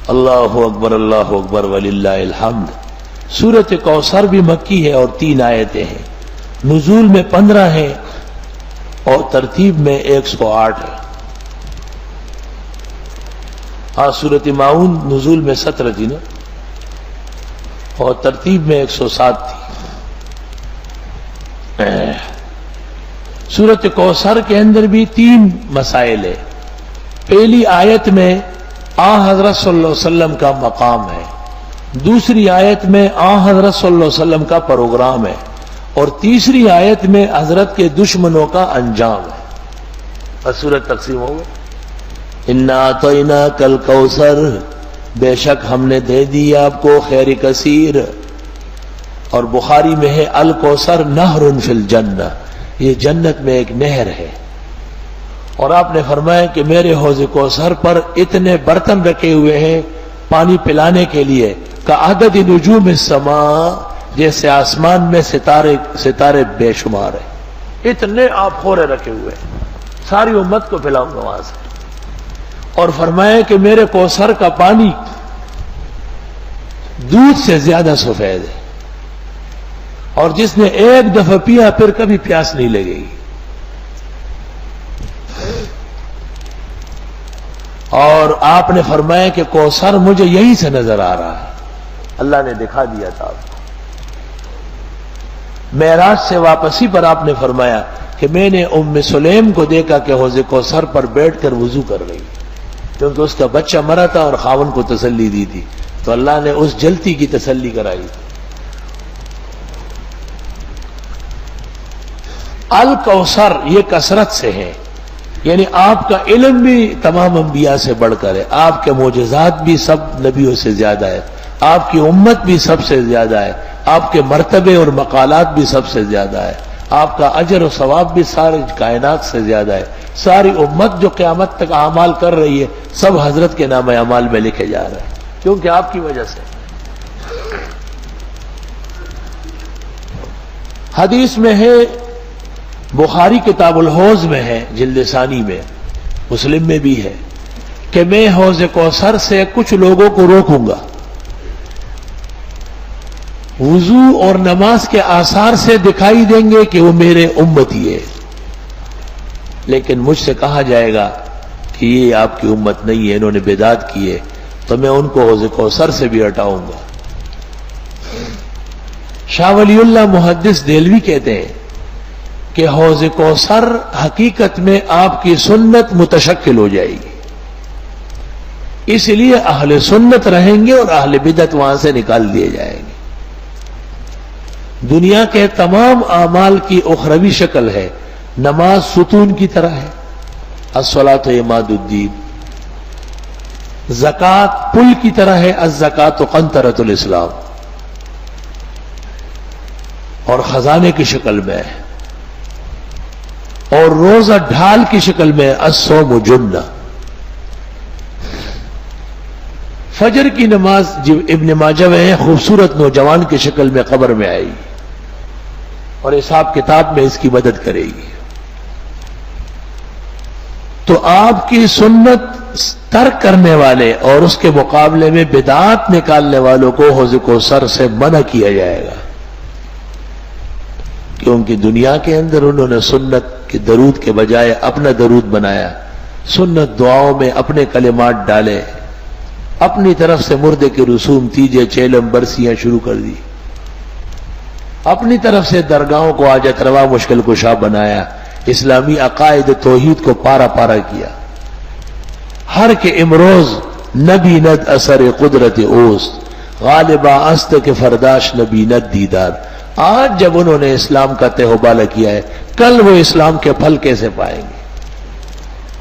اللہ اکبر وللہ الحمد۔ سورۃ کوثر بھی مکی ہے اور 3 آیتیں ہیں، نزول میں 15 ہیں اور ترتیب میں 108 ہے۔ ہاں سورۃ ماؤن نزول میں 17 تھی نا اور ترتیب میں 107 تھی۔ سورۃ کوثر کے اندر بھی 3 مسائل ہیں۔ پہلی آیت میں حضرت صلی اللہ علیہ وسلم کا مقام ہے، دوسری آیت میں حضرت صلی اللہ علیہ وسلم کا پروگرام ہے، اور تیسری آیت میں حضرت کے دشمنوں کا انجام ہے۔ بس سورت تقسیم ہو گئی۔ انا اعطیناک الکوثر، بے شک ہم نے دے دی آپ کو خیر کثیر، اور بخاری میں ہے الکوثر نہر فی الجنہ، یہ جنت میں ایک نہر ہے۔ اور آپ نے فرمایا کہ میرے حوض کوثر پر اتنے برتن رکھے ہوئے ہیں پانی پلانے کے لیے کا عدد نجوم السماء، جیسے آسمان میں ستارے بے شمار ہیں، اتنے آپ خورے رکھے ہوئے ہیں، ساری امت کو پلاؤں گا وہاں سے۔ اور فرمایا کہ میرے کوثر کا پانی دودھ سے زیادہ سفید ہے، اور جس نے ایک دفعہ پیا پھر کبھی پیاس نہیں لگے گی۔ اور آپ نے فرمایا کہ کوثر مجھے یہیں سے نظر آ رہا ہے، اللہ نے دکھا دیا تھا آپ کو۔ معراج سے واپسی پر آپ نے فرمایا کہ میں نے ام سلیم کو دیکھا کہ حوض کوثر پر بیٹھ کر وضو کر رہی، کیونکہ اس کا بچہ مرا تھا اور خاوند کو تسلی دی تھی، تو اللہ نے اس جلتی کی تسلی کرائی۔ الکوثر یہ کثرت سے ہے، یعنی آپ کا علم بھی تمام انبیاء سے بڑھ کر ہے، آپ کے معجزات بھی سب نبیوں سے زیادہ ہے، آپ کی امت بھی سب سے زیادہ ہے، آپ کے مرتبے اور مقالات بھی سب سے زیادہ ہے، آپ کا اجر و ثواب بھی ساری کائنات سے زیادہ ہے۔ ساری امت جو قیامت تک اعمال کر رہی ہے سب حضرت کے نام اعمال میں لکھے جا رہے ہیں، کیونکہ آپ کی وجہ سے۔ حدیث میں ہے، بخاری کتاب الحوض میں ہے جلد ثانی میں، مسلم میں بھی ہے کہ میں حوض کوثر سے کچھ لوگوں کو روکوں گا، وضو اور نماز کے آثار سے دکھائی دیں گے کہ وہ میرے امتی ہے، لیکن مجھ سے کہا جائے گا کہ یہ آپ کی امت نہیں ہے، انہوں نے بدعت کی ہے، تو میں ان کو حوض کوثر سے بھی ہٹاؤں گا۔ شاہ ولی اللہ محدث دہلوی کہتے ہیں کہ حوض کوثر حقیقت میں آپ کی سنت متشکل ہو جائے گی، اس لیے اہل سنت رہیں گے اور اہل بدعت وہاں سے نکال دیے جائیں گے۔ دنیا کے تمام اعمال کی اخروی شکل ہے، نماز ستون کی طرح ہے، الصلاۃ عماد الدین، زکوٰۃ پل کی طرح ہے، الزکوٰۃ قنطرۃ الاسلام، اور خزانے کی شکل میں ہے، اور روزہ ڈھال کی شکل میں الصوم جنہ۔ فجر کی نماز ابن ماجہ میں ہے، خوبصورت نوجوان کی شکل میں قبر میں آئے گی اور حساب کتاب میں اس کی مدد کرے گی۔ تو آپ کی سنت ترک کرنے والے اور اس کے مقابلے میں بدعات نکالنے والوں کو حوض کوثر سے منع کیا جائے گا، کیونکہ دنیا کے اندر انہوں نے سنت کے درود کے بجائے اپنا درود بنایا، سنت دعاؤں میں اپنے کلمات ڈالے، اپنی طرف سے مردے کے رسوم تیجے چیلم برسیاں شروع کر دی، اپنی طرف سے درگاہوں کو حاجت روا مشکل کشا بنایا، اسلامی عقائد توحید کو پارا پارا کیا۔ ہر کے امروز نبی ند اثر قدرت اوست، غالبہ است کے فرداش نبی ند دیدار۔ آج جب انہوں نے اسلام کا تہوبالہ کیا ہے، کل وہ اسلام کے پھل کیسے پائیں گے؟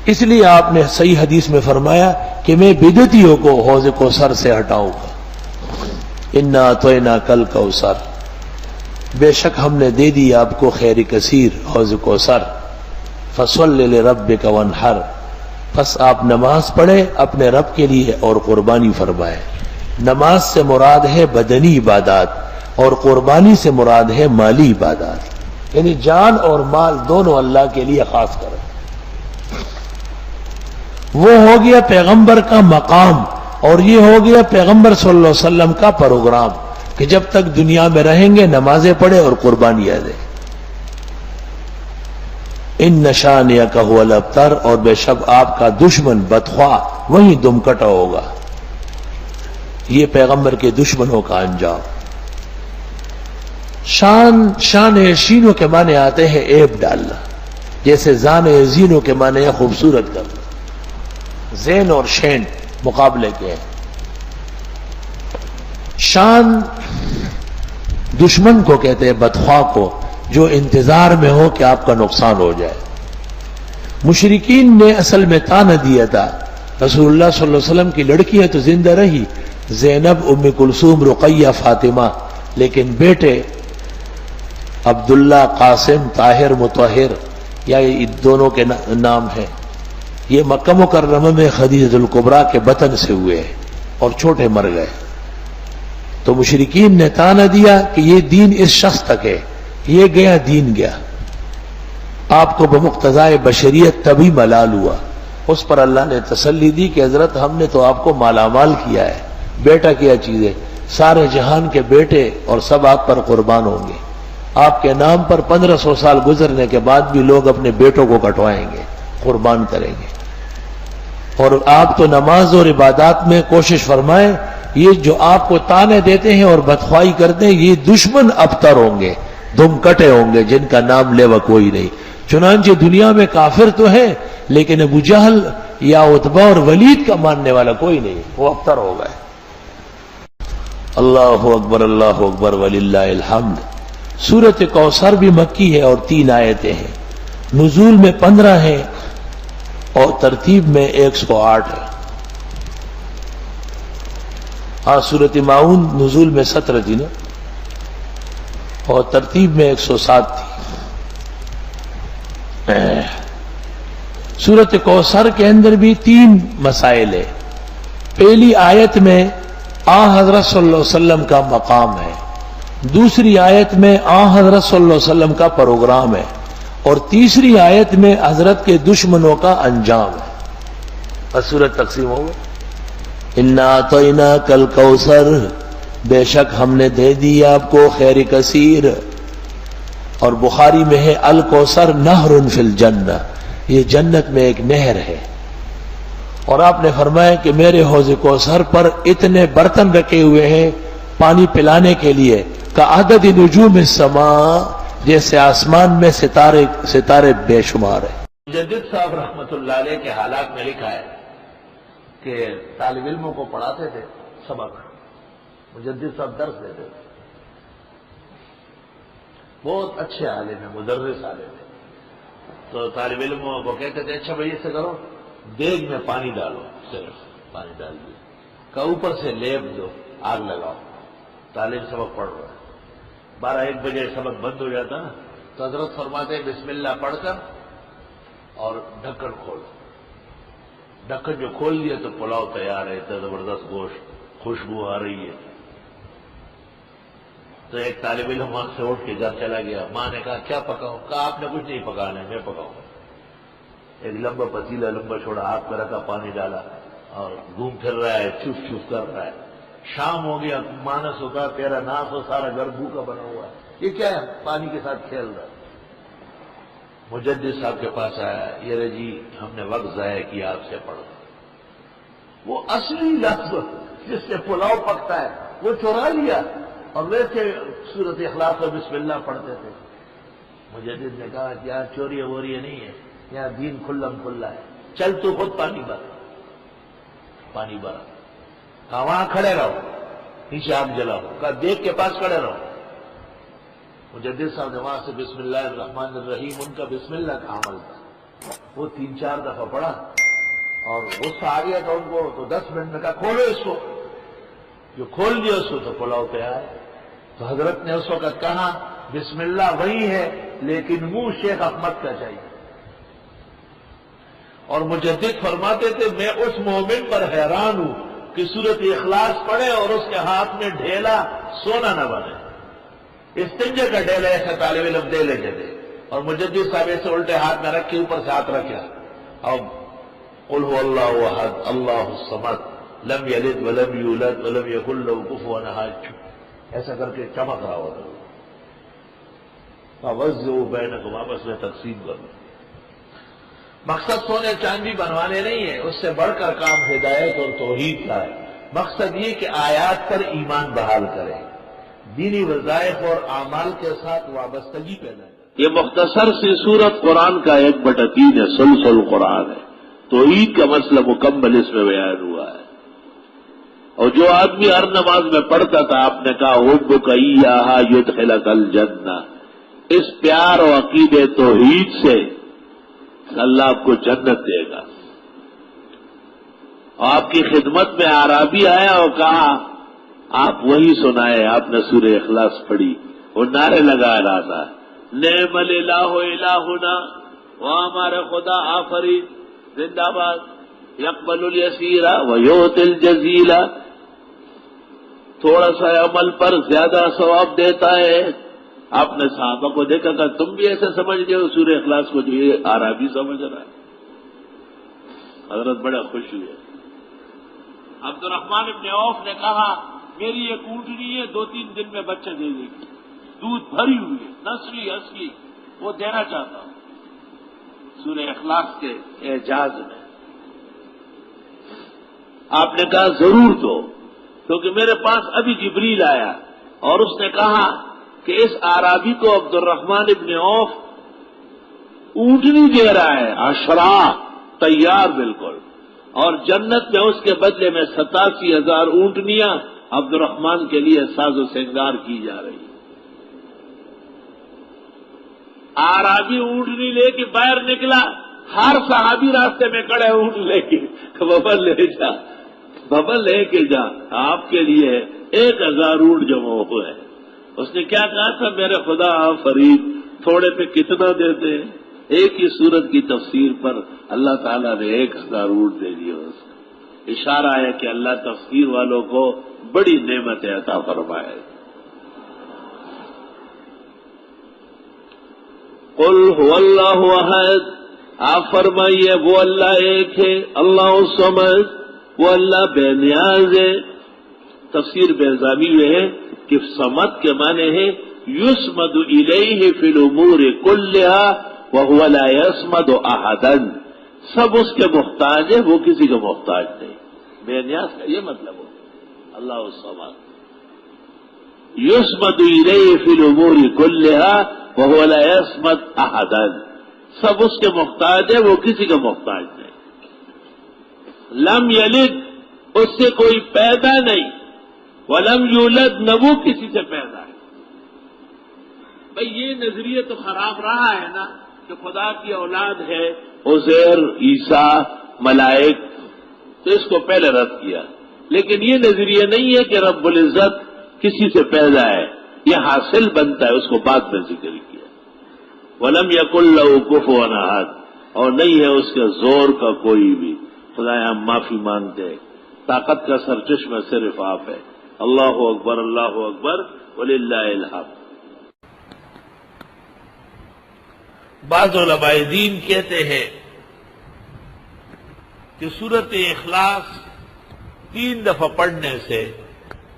اس لیے آپ نے صحیح حدیث میں فرمایا کہ میں بدعتیوں کو حوض کوثر سے ہٹاؤں گا۔ انا اعطیناک الکوثر، بے شک ہم نے دے دی آپ کو خیر کثیر حوض کوثر، فصل لربک وانحر، بس آپ نماز پڑھیں اپنے رب کے لیے اور قربانی فرمائیں۔ نماز سے مراد ہے بدنی عبادات اور قربانی سے مراد ہے مالی عبادات، یعنی جان اور مال دونوں اللہ کے لیے خاص کریں۔ وہ ہو گیا پیغمبر کا مقام اور یہ ہو گیا پیغمبر صلی اللہ علیہ وسلم کا پروگرام کہ جب تک دنیا میں رہیں گے نمازیں پڑھے اور قربانیاں دیں. ان نشانیک هو الابتر، اور بے شک آپ کا دشمن بدخواہ وہی دم کٹا ہوگا. یہ پیغمبر کے دشمنوں کا انجام. شان شینوں کے معنی آتے ہیں عیب ڈالنا، جیسے زان زینوں کے معنی ہے خوبصورت کرنا. زین اور شین مقابلے کے ہیں. شان دشمن کو کہتے ہیں، بدخواہ کو، جو انتظار میں ہو کہ آپ کا نقصان ہو جائے. مشرکین نے اصل میں تانا دیا تھا. رسول اللہ صلی اللہ علیہ وسلم کی لڑکیاں تو زندہ رہی، زینب، ام کلثوم، رقیہ، فاطمہ، لیکن بیٹے عبداللہ، قاسم، طاہر، مطہر، یا یہ دونوں کے نام ہیں، یہ مکہ مکرمہ میں خدیجہ الکبریٰ کے بطن سے ہوئے ہیں اور چھوٹے مر گئے. تو مشرکین نے تانا دیا کہ یہ دین اس شخص تک ہے، یہ گیا دین گیا. آپ کو بمقتضائے بشریت تبھی ملال ہوا. اس پر اللہ نے تسلی دی کہ حضرت ہم نے تو آپ کو مالا مال کیا ہے. بیٹا کیا چیز ہے؟ سارے جہان کے بیٹے اور سب آپ پر قربان ہوں گے. آپ کے نام پر 1500 سال گزرنے کے بعد بھی لوگ اپنے بیٹوں کو کٹوائیں گے، قربان کریں گے. اور آپ تو نماز اور عبادات میں کوشش فرمائیں. یہ جو آپ کو تانے دیتے ہیں اور بدخواہی کرتے ہیں، یہ دشمن ابتر ہوں گے، دم کٹے ہوں گے، جن کا نام لیوا کوئی نہیں. چنانچہ دنیا میں کافر تو ہے، لیکن ابو جہل یا عتبہ اور ولید کا ماننے والا کوئی نہیں، وہ ابتر ہو گئے. اللہ اکبر، اللہ اکبر وللہ الحمد. سورۃ کوثر بھی مکی ہے اور 3 آیتیں ہیں. نزول میں 15 ہیں اور ترتیب میں 108 ہے. ہاں، سورۃ ماعون نزول میں 17 تھی نا، اور ترتیب میں 107 تھی. سورۃ کوثر کے اندر بھی 3 مسائل ہیں. پہلی آیت میں حضرت صلی اللہ علیہ وسلم کا مقام ہے، دوسری آیت میں حضرت صلی اللہ علیہ وسلم کا پروگرام ہے، اور تیسری آیت میں حضرت کے دشمنوں کا انجام ہے. بس سورت تقسیم ہو گئی. انا اعطیناک الکوثر، بے شک ہم نے دے دی آپ کو خیر کثیر. اور بخاری میں ہے الکوثر نہر فی الجنہ، یہ جنت میں ایک نہر ہے. اور آپ نے فرمایا کہ میرے حوض کوثر پر اتنے برتن رکھے ہوئے ہیں پانی پلانے کے لیے کا عدد نجوم السماء، جیسے آسمان میں ستارے بے شمار ہیں. مجدد صاحب رحمت اللہ علیہ کے حالات میں لکھا ہے کہ طالب علموں کو پڑھاتے تھے سبق. مجدد صاحب درس دیتے تھے. بہت اچھے عالم ہیں، مدرس عالم ہیں. تو طالب علموں کو کہتے تھے اچھا بھائی ایسے کرو، دیگ میں پانی ڈالو، صرف پانی ڈال دو، کا اوپر سے لیپ دو، آگ لگاؤ. طالب سبق پڑھ رہا ہے. 12-1 بجے سبق بند ہو جاتا نا، تو حضرت فرماتے ہیں بسم اللہ پڑھ کر اور ڈھکن کھولو. ڈھکن جو کھول دیا تو پلاؤ تیار ہے، اتنا زبردست گوشت، خوشبو آ رہی ہے. تو ایک طالب علم وہاں سے اٹھ کے گھر چلا گیا. ماں نے کہا کیا پکاؤں؟ کہا آپ نے کچھ نہیں پکانا ہے، میں پکاؤں. ایک لمبا پتیلا لمبا چھوڑا، آپ کا رکھا، پانی ڈالا اور گھوم پھر رہا ہے، چوف چوف کر رہا ہے. شام ہو گیا، مانس ہوگا تیرا ناس ہو، سارا گھر بھوکا بنا ہوا ہے. یہ کیا ہے؟ پانی کے ساتھ کھیل رہا ہے. مجدد صاحب کے پاس آیا، یہ رہے جی ہم نے وقت ضائع کیا، آپ سے پڑھ. وہ اصلی لفظ جس سے پلاؤ پکتا ہے وہ چورا لیا، اور ویسے سورۃ اخلاص اور بسم اللہ پڑھتے تھے. مجدد نے کہا کہ یہاں چوری ووری نہیں ہے، یہاں دین کھلم کھلا ہے. چل تو خود پانی بھر. پانی بھرا. کہا وہاں کھڑے رہو، نیچے آگ جلاؤ. کہا دیگ کے پاس کھڑے رہو. مجدد صاحب نے وہاں سے بسم اللہ الرحمن الرحیم، ان کا بسم اللہ کا عمل تھا، وہ 3-4 دفعہ پڑھا اور غصہ آ گیا تھا ان کو. تو 10 منٹ میں کہا کھولو اس کو. جو کھول دیا اس کو تو پلاؤ تیار ہے. تو حضرت نے اس وقت کہا بسم اللہ وہی ہے لیکن منہ شیخ احمد کا چاہیے. اور مجدد فرماتے تھے میں اس مومن پر حیران ہوں کہ سورۃ اخلاص پڑھے اور اس کے ہاتھ میں ڈھیلا سونا نہ بنے. استنجے کا ڈھیلا ایسا طالب علم دے لے تھے، اور مجدد صاحب ایسے الٹے ہاتھ میں رکھ کے اوپر سے ہاتھ رکھا. اب قل هو اللہ احد اللہ الصمد لم یلد ولم یولد ولم یکن لہ کفوا احد، ایسا کر کے چمک رہا ہوتا، فوزعوا بینکم، آپس میں تقسیم کرو۔ مقصد سونے چاندی بنوانے نہیں ہے، اس سے بڑھ کر کام ہدایت اور توحید کا ہے۔ مقصد یہ کہ آیات پر ایمان بحال کرے، دینی وظائف اور اعمال کے ساتھ وابستگی پیدا کرے۔ یہ مختصر سی سورت قرآن کا 1/3 ہے، سلسل قرآن ہے، توحید کا مسئلہ مکمل اس میں بیان ہوا ہے۔ اور جو آدمی ہر نماز میں پڑھتا تھا، آپ نے کہا حبک ایہا یدخلک الجنہ، اس پیار و عقید توحید سے اللہ آپ کو جنت دے گا۔ اور آپ کی خدمت میں اعرابی آیا اور کہا آپ وہی سنائے، آپ نے سورہ اخلاص پڑھی، وہ نعرے لگا رہا تھا، نعم الالہ الہنا، وہ ہمارے خدا آفرین زندہ باد، یقبل الیسیر ویؤتی الجزیل، تھوڑا سا عمل پر زیادہ ثواب دیتا ہے۔ آپ نے صحابہ کو دیکھا کہ تم بھی ایسے سمجھ گئے ہو سورہ اخلاص کو جو یہ اعرابی سمجھ رہا ہے؟ حضرت بڑے خوش ہوئے۔ عبد الرحمن ابن عوف نے کہا میری ایک اونٹنی ہے، 2-3 دن میں بچہ دے دے گی، دودھ بھری ہوئی ہے، نسلی اصلی، وہ دینا چاہتا ہوں۔ سورہ اخلاص کے اعجاز میں آپ نے کہا ضرور دو، کیونکہ میرے پاس ابھی جبریل آیا اور اس نے کہا کہ اس اعرابی کو عبد الرحمن ابن عوف اونٹنی دے رہا ہے، عشرہ تیار بالکل، اور جنت میں اس کے بدلے میں 87,000 اونٹنیاں عبد الرحمن کے لیے ساز و سنگار کی جا رہی ہیں۔ اعرابی اونٹنی لے کے باہر نکلا، ہر صحابی راستے میں کڑے اونٹ لے کے، بابا لے جا، بابا لے کے جا، آپ کے لیے 1,000 اونٹ جمع ہوئے۔ اس نے کیا کہا تھا، میرے خدا فرید تھوڑے پہ کتنا دیتے ہیں؟ ایک ہی سورت کی تفسیر پر اللہ تعالیٰ نے 1,000 اونٹ دے دیا۔ اس کا اشارہ ہے کہ اللہ تفسیر والوں کو بڑی نعمت عطا فرمائے۔ قل هو اللہ احد، آپ فرمائیے وہ اللہ ایک ہے، اللہ الصمد، وہ اللہ بے نیاز ہے۔ تفسیر بیضاوی میں ہے کہ صمد کے معنی ہے یسمد الیہ فی الامور کلہا وہو لا یسمد احدا، سب اس کے محتاج ہے، وہ کسی کا محتاج نہیں۔ بے نیاز کا یہ مطلب ہو اللہ الصمد، یسمد الیہ فی الامور کلہا وہو لا یسمد احدا، سب اس کے محتاج ہے، وہ کسی کا محتاج نہیں۔ لم یلد، اس سے کوئی پیدا نہیں، ولم یولد، نہ وہ کسی سے پیدا ہے۔ بھئی یہ نظریہ تو خراب رہا ہے نا کہ خدا کی اولاد ہے، عزیر، عیسیٰ، ملائک، تو اس کو پہلے رد کیا، لیکن یہ نظریہ نہیں ہے کہ رب العزت کسی سے پیدا ہے، یہ حاصل بنتا ہے، اس کو بعد میں ذکر کیا۔ ولم یکن لہ کفوا احد، اور نہیں ہے اس کے زور کا کوئی بھی۔ خدایا ہم معافی مانگتے ہیں، طاقت کا سرچشمہ صرف آپ ہے۔ اللہ اکبر، اللہ اکبر، وللہ الحمد۔ بعض علماء دین کہتے ہیں کہ سورۃ اخلاص 3 دفعہ پڑھنے سے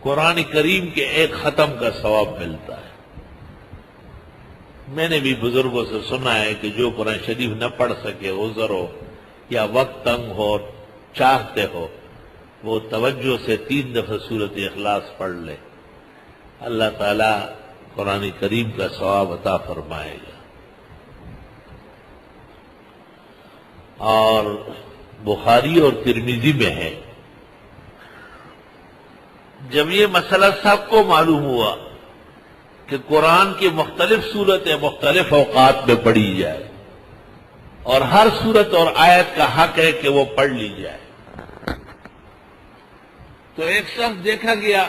قرآن کریم کے ایک ختم کا ثواب ملتا ہے۔ میں نے بھی بزرگوں سے سنا ہے کہ جو قرآن شریف نہ پڑھ سکے، عذر ہو یا وقت تنگ ہو، چاہتے ہو، وہ توجہ سے 3 دفعہ سورۃ اخلاص پڑھ لے، اللہ تعالیٰ قرآن کریم کا ثواب عطا فرمائے گا۔ اور بخاری اور ترمذی میں ہے، جب یہ مسئلہ سب کو معلوم ہوا کہ قرآن کی مختلف صورتیں مختلف اوقات میں پڑھی جائے اور ہر صورت اور آیت کا حق ہے کہ وہ پڑھ لی جائے، تو ایک شخص دیکھا گیا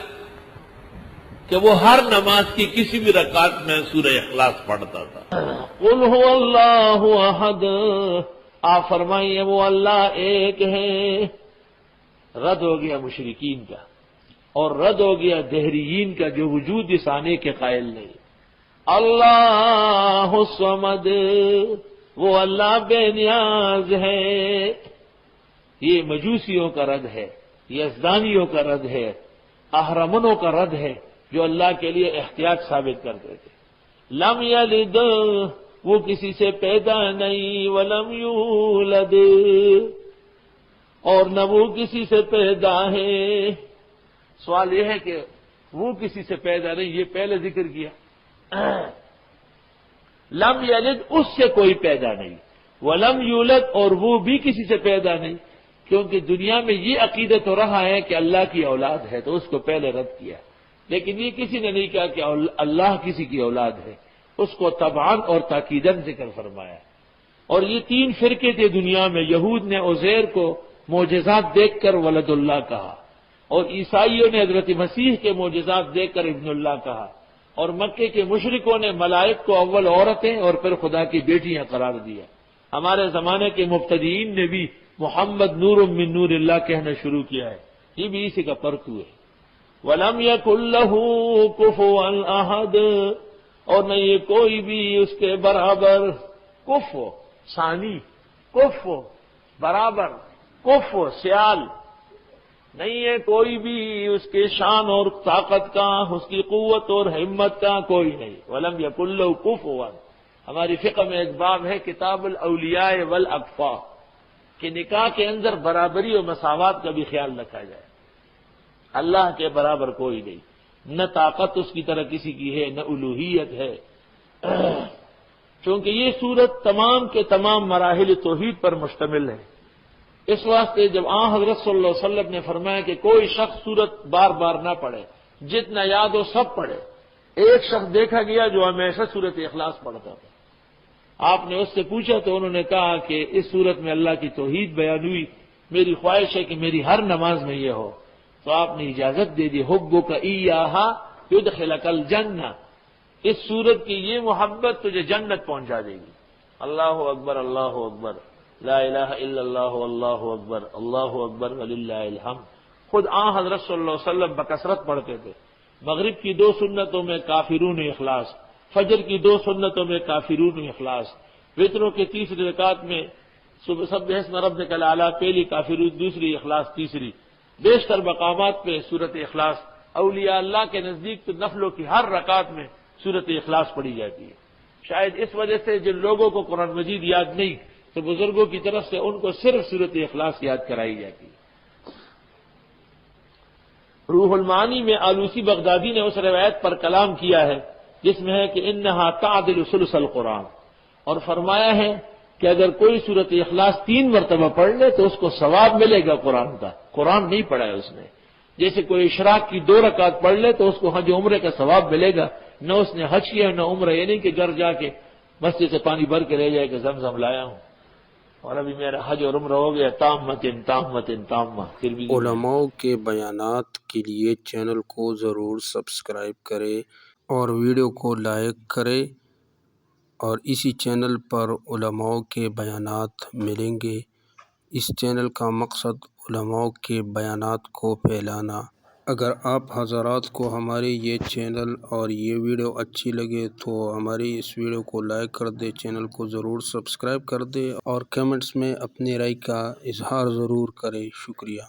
کہ وہ ہر نماز کی کسی بھی رکعت میں سورہ اخلاص پڑھتا تھا۔ قل هو اللہ احد، آپ فرمائیے وہ اللہ ایک ہے۔ رد ہو گیا مشرکین کا اور رد ہو گیا دہریین کا جو وجود اس آنے کے قائل نہیں۔ اللہ الصمد، وہ اللہ بے نیاز ہے، یہ مجوسیوں کا رد ہے یزدانیوں کا رد ہے، اہرمنوں کا رد ہے جو اللہ کے لیے احتیاط ثابت کرتے تھے۔ لم یلد، وہ کسی سے پیدا نہیں، ولم یولد، اور نہ وہ کسی سے پیدا ہے۔ سوال یہ ہے کہ وہ کسی سے پیدا نہیں، یہ پہلے ذکر کیا۔ لم یلد، اس سے کوئی پیدا نہیں، ولم یولد، اور وہ بھی کسی سے پیدا نہیں، کیونکہ دنیا میں یہ عقیدہ تو رہا ہے کہ اللہ کی اولاد ہے، تو اس کو پہلے رد کیا، لیکن یہ کسی نے نہیں کہا کہ اللہ کسی کی اولاد ہے، اس کو طبعاً اور تاکیداً ذکر فرمایا۔ اور یہ تین فرقے تھے دنیا میں، یہود نے عزیر کو معجزات دیکھ کر ولد اللہ کہا، اور عیسائیوں نے حضرت مسیح کے معجزات دیکھ کر ابن اللہ کہا، اور مکے کے مشرکوں نے ملائک کو اول عورتیں اور پھر خدا کی بیٹیاں قرار دیا۔ ہمارے زمانے کے مبتدئین نے بھی محمد نور من نور اللہ کہنا شروع کیا ہے، یہ بھی اسی کا پرتو ہے۔ وَلَمْ يَكُنْ لَهُ كُفُوًا أَحَدٌ، اور نہ یہ کوئی بھی اس کے برابر، کفو ثانی، کفو برابر، کفو سیال، نہیں ہے کوئی بھی اس کے شان اور طاقت کا، اس کی قوت اور ہمت کا کوئی نہیں۔ وَلَمْ يَكُنْ لَهُ كُفُوًا، ہماری فقہ میں ایک باب ہے کتاب الاولیاء والاقفاء، کہ نکاح کے اندر برابری اور مساوات کا بھی خیال رکھا جائے۔ اللہ کے برابر کوئی نہیں، نہ طاقت اس کی طرح کسی کی ہے، نہ الوہیت ہے، چونکہ یہ سورت تمام کے تمام مراحل توحید پر مشتمل ہے۔ اس واسطے جب حضرت صلی اللہ علیہ وسلم نے فرمایا کہ کوئی شخص سورت بار بار نہ پڑھے، جتنا یاد ہو سب پڑھے، ایک شخص دیکھا گیا جو ہمیشہ سورت اخلاص پڑھتا تھا۔ آپ نے اس سے پوچھا تو انہوں نے کہا کہ اس سورت میں اللہ کی توحید بیان ہوئی، میری خواہش ہے کہ میری ہر نماز میں یہ ہو، تو آپ نے اجازت دے دی، حبک ایہا یدخلک الجنہ، اس سورت کی یہ محبت تجھے جنت پہنچا دے گی۔ اللہ اکبر، اللہ اکبر، لا الہ الا اللہ، اللہ اکبر، اللہ اکبر وللہ الحمد۔ خود حضرت صلی اللہ علیہ وسلم بکثرت پڑھتے تھے، مغرب کی 2 سنتوں میں کافرون اخلاص، فجر کی 2 سنتوں میں کافرون اخلاص، وتروں کے 30 رکعات میں سبح اسم ربک الاعلی پہلی، کافرون دوسری، اخلاص تیسری۔ بیشتر مقامات پہ سورت اخلاص، اولیاء اللہ کے نزدیک تو نفلوں کی ہر رکعت میں سورت اخلاص پڑھی جاتی ہے۔ شاید اس وجہ سے جن لوگوں کو قرآن مجید یاد نہیں تو بزرگوں کی طرف سے ان کو صرف سورت اخلاص یاد کرائی جاتی ہے۔ روح المعانی میں آلوسی بغدادی نے اس روایت پر کلام کیا ہے جس میں ہے کہ انہا تعدل ثلث القرآن، اور فرمایا ہے کہ اگر کوئی سورت اخلاص 3 مرتبہ پڑھ لے تو اس کو ثواب ملے گا قرآن کا، قرآن نہیں پڑھا ہے اس نے۔ جیسے کوئی اشراق کی 2 رکعت پڑھ لے تو اس کو حج عمرے کا ثواب ملے گا، نہ اس نے حج کیا نہ عمرہ، یہ نہیں کہ گھر جا کے مسجد سے پانی بھر کے لے جائے کہ زمزم لایا ہوں اور ابھی میرا حج اور عمرہ ہو گیا، تامۃ تامۃ تامہ۔ علماء کے بیانات کے لیے چینل کو ضرور سبسکرائب کریں اور ویڈیو کو لائک کریں، اور اسی چینل پر علماء کے بیانات ملیں گے۔ اس چینل کا مقصد علماء کے بیانات کو پھیلانا۔ اگر آپ حضرات کو ہمارے یہ چینل اور یہ ویڈیو اچھی لگے تو ہماری اس ویڈیو کو لائک کر دیں، چینل کو ضرور سبسکرائب کر دیں، اور کمنٹس میں اپنی رائے کا اظہار ضرور کریں۔ شکریہ۔